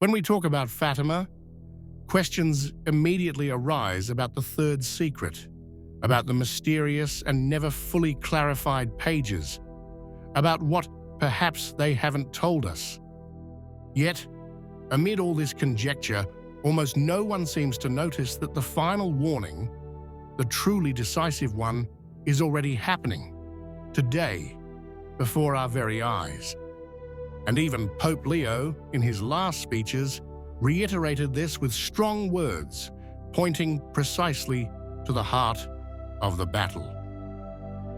When we talk about Fatima, questions immediately arise about the third secret, about the mysterious and never fully clarified pages, about what perhaps they haven't told us. Yet, amid all this conjecture, almost no one seems to notice that the final warning, the truly decisive one, is already happening, today, before our very eyes. And even Pope Leo, in his last speeches, reiterated this with strong words, pointing precisely to the heart of the battle.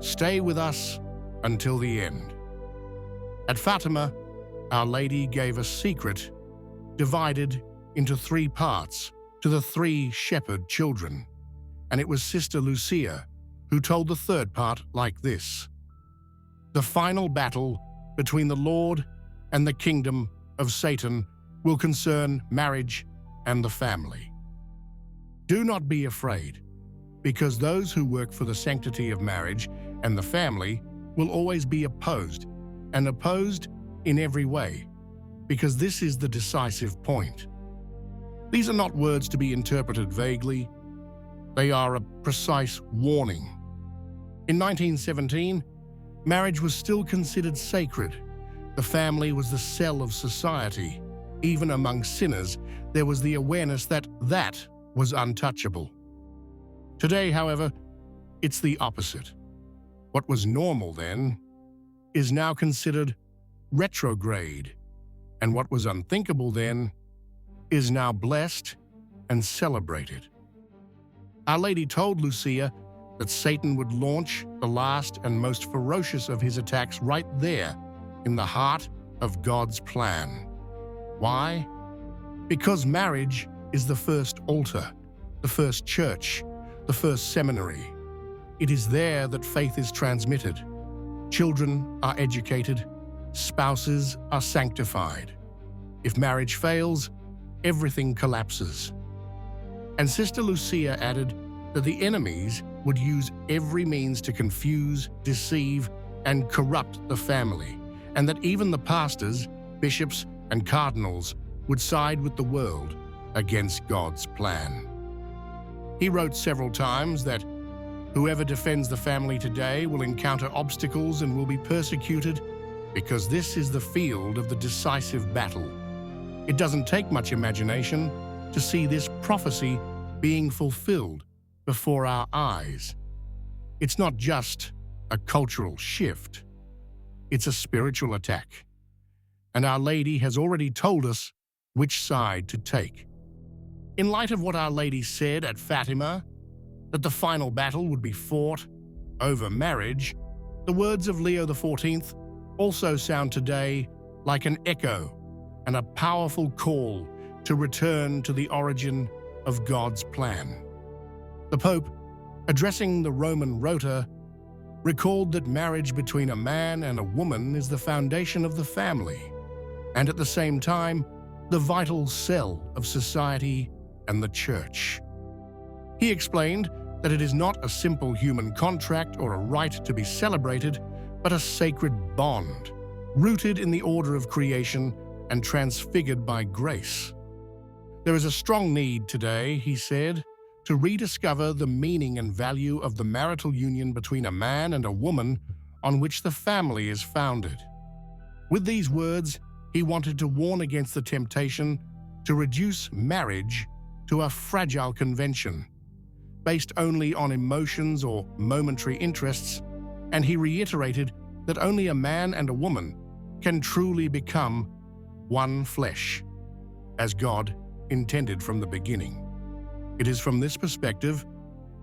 Stay with us until the end. At Fatima, Our Lady gave a secret divided into 3 parts to the 3 shepherd children, and it was Sister Lucia who told the third part like this: "The final battle between the Lord and the kingdom of Satan will concern marriage and the family. Do not be afraid, because those who work for the sanctity of marriage and the family will always be opposed, and opposed in every way, because this is the decisive point." These are not words to be interpreted vaguely. They are a precise warning. In 1917, marriage was still considered sacred. The family was the cell of society. Even among sinners, there was the awareness that that was untouchable. Today, however, it's the opposite. What was normal then is now considered retrograde, and what was unthinkable then is now blessed and celebrated. Our Lady told Lucia that Satan would launch the last and most ferocious of his attacks right there in the heart of God's plan. Why? Because marriage is the first altar, the first church, the first seminary. It is there that faith is transmitted. Children are educated, spouses are sanctified. If marriage fails, everything collapses. And Sister Lucia added that the enemies would use every means to confuse, deceive, and corrupt the family, and that even the pastors, bishops, and cardinals would side with the world against God's plan. He wrote several times that whoever defends the family today will encounter obstacles and will be persecuted, because this is the field of the decisive battle. It doesn't take much imagination to see this prophecy being fulfilled before our eyes. It's not just a cultural shift. It's a spiritual attack. And Our Lady has already told us which side to take. In light of what Our Lady said at Fatima, that the final battle would be fought over marriage, the words of Leo XIV also sound today like an echo and a powerful call to return to the origin of God's plan. The Pope, addressing the Roman Rota, recalled that marriage between a man and a woman is the foundation of the family, and at the same time, the vital cell of society and the Church. He explained that it is not a simple human contract or a right to be celebrated, but a sacred bond, rooted in the order of creation and transfigured by grace. There is a strong need today, he said, to rediscover the meaning and value of the marital union between a man and a woman on which the family is founded. With these words, he wanted to warn against the temptation to reduce marriage to a fragile convention, based only on emotions or momentary interests, and he reiterated that only a man and a woman can truly become one flesh, as God intended from the beginning. It is from this perspective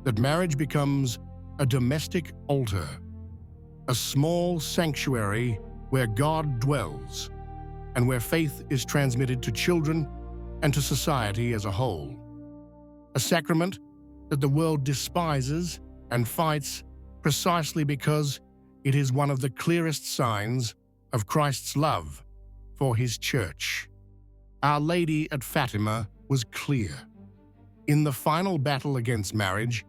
that marriage becomes a domestic altar, a small sanctuary where God dwells, and where faith is transmitted to children and to society as a whole. A sacrament that the world despises and fights precisely because it is one of the clearest signs of Christ's love for his Church. Our Lady at Fatima was clear. In the final battle against marriage,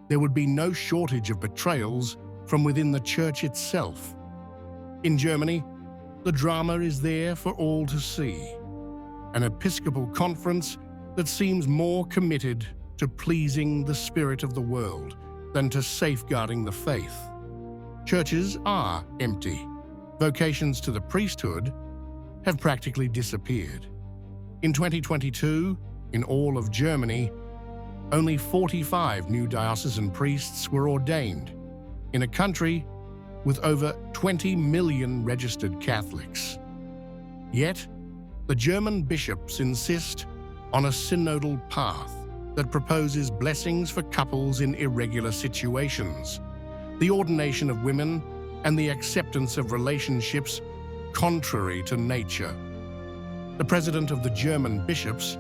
there would be no shortage of betrayals from within the Church itself. In Germany, the drama is there for all to see. an episcopal conference that seems more committed to pleasing the spirit of the world than to safeguarding the faith. Churches are empty. Vocations to the priesthood have practically disappeared. In 2022, in all of Germany, only 45 new diocesan priests were ordained, in a country with over 20 million registered Catholics. Yet, the German bishops insist on a synodal path that proposes blessings for couples in irregular situations, the ordination of women, and the acceptance of relationships contrary to nature. The president of the German bishops,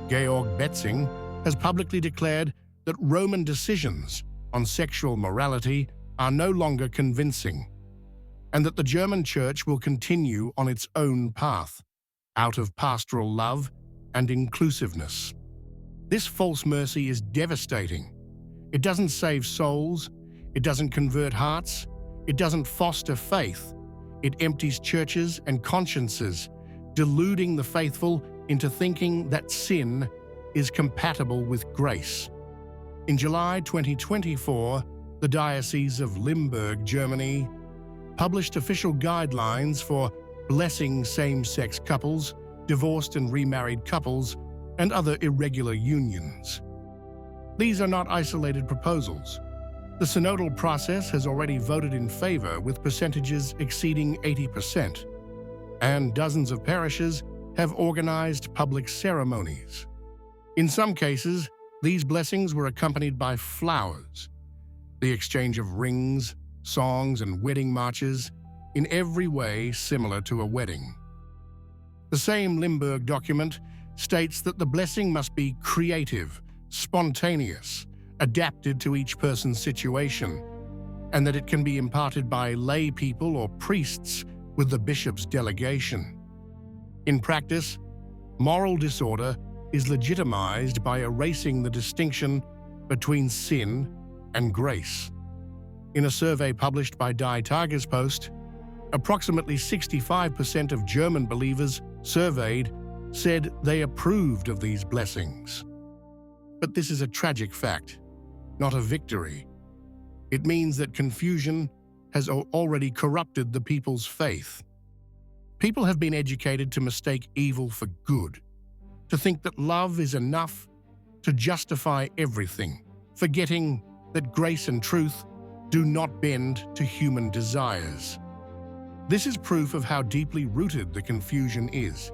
Georg Betzing, has publicly declared that Roman decisions on sexual morality are no longer convincing, and that the German Church will continue on its own path, out of pastoral love and inclusiveness. This false mercy is devastating. It doesn't save souls, it doesn't convert hearts, it doesn't foster faith. It empties churches and consciences, deluding the faithful into thinking that sin is compatible with grace. In July 2024, the Diocese of Limburg, Germany, published official guidelines for blessing same-sex couples, divorced and remarried couples, and other irregular unions. These are not isolated proposals. The synodal process has already voted in favor with percentages exceeding 80%, and dozens of parishes have organized public ceremonies. In some cases, these blessings were accompanied by flowers, the exchange of rings, songs, and wedding marches, in every way similar to a wedding. The same Limburg document states that the blessing must be creative, spontaneous, adapted to each person's situation, and that it can be imparted by lay people or priests with the bishop's delegation. In practice, moral disorder is legitimized by erasing the distinction between sin and grace. In a survey published by Die Tagespost, approximately 65% of German believers surveyed said they approved of these blessings. But this is a tragic fact, not a victory. It means that confusion has already corrupted the people's faith. People have been educated to mistake evil for good, to think that love is enough to justify everything, forgetting that grace and truth do not bend to human desires. This is proof of how deeply rooted the confusion is.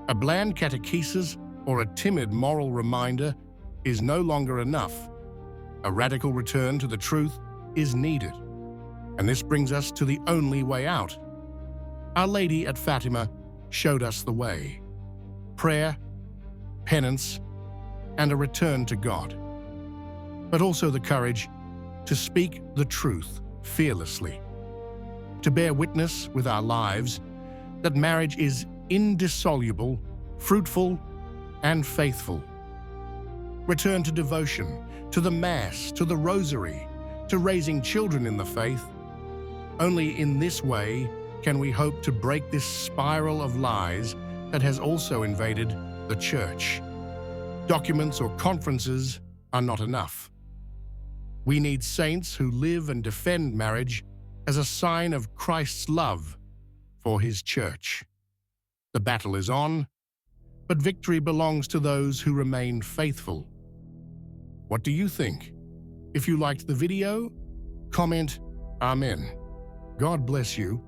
A bland catechesis or a timid moral reminder is no longer enough. A radical return to the truth is needed. And this brings us to the only way out. Our Lady at Fatima showed us the way: prayer, penance, and a return to God. But also the courage to speak the truth fearlessly, to bear witness with our lives that marriage is indissoluble, fruitful, and faithful. Return to devotion, to the Mass, to the Rosary, to raising children in the faith. Only in this way can we hope to break this spiral of lies that has also invaded the Church. Documents or conferences are not enough. We need saints who live and defend marriage as a sign of Christ's love for His Church. The battle is on, but victory belongs to those who remain faithful. What do you think? If you liked the video, comment Amen. God bless you.